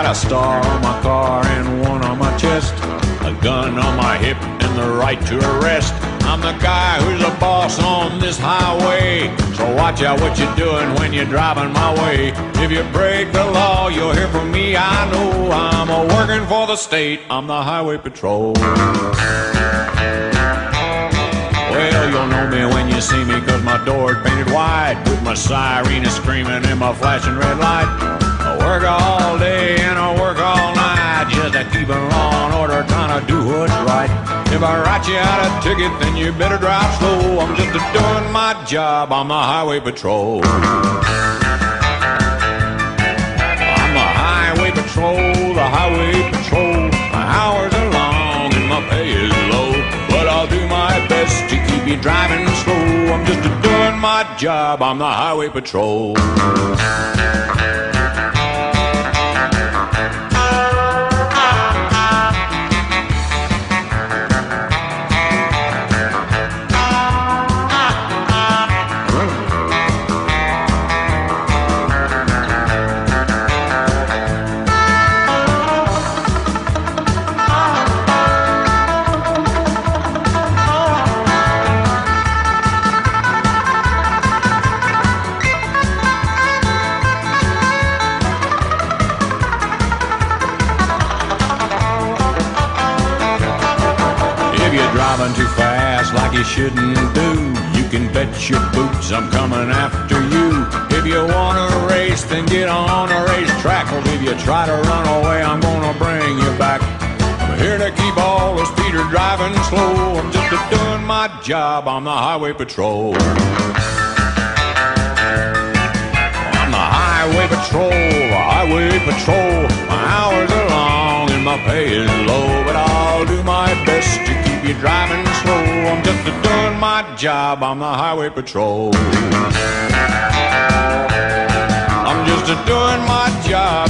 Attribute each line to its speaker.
Speaker 1: a star on my car and one on my chest, a gun on my hip and the right to arrest. I'm the guy who's the boss on this highway, so watch out what you're doing when you're driving my way. If you break the law, you'll hear from me. I know I'm working for the state. I'm the highway patrol. Well, you'll know me when you see me, 'cause my door's painted white, with my siren screaming and my flashing red light. I work all day and I work all night, just to keep a law and order, trying to do what's right. If I write you out a ticket, then you better drive slow. I'm just doing my job. I'm the highway patrol. I'm the highway patrol, the highway patrol. My hours are long and my pay is low, but I'll do my best to keep you driving slow. I'm just doing my job. I'm the highway patrol. If you're driving too fast like you shouldn't do, you can bet your boots I'm coming after you. If you want to race, then get on a racetrack. Well, if you try to run away, I'm gonna bring you back. I'm here to keep all the speeders driving slow. I'm just doing my job. I'm the highway patrol. I'm the highway patrol, the highway patrol. My hours are long and my pay is low, but I'll do my best to keep you driving slow. I'm just doing my job. I'm the highway patrol. I'm just doing my job.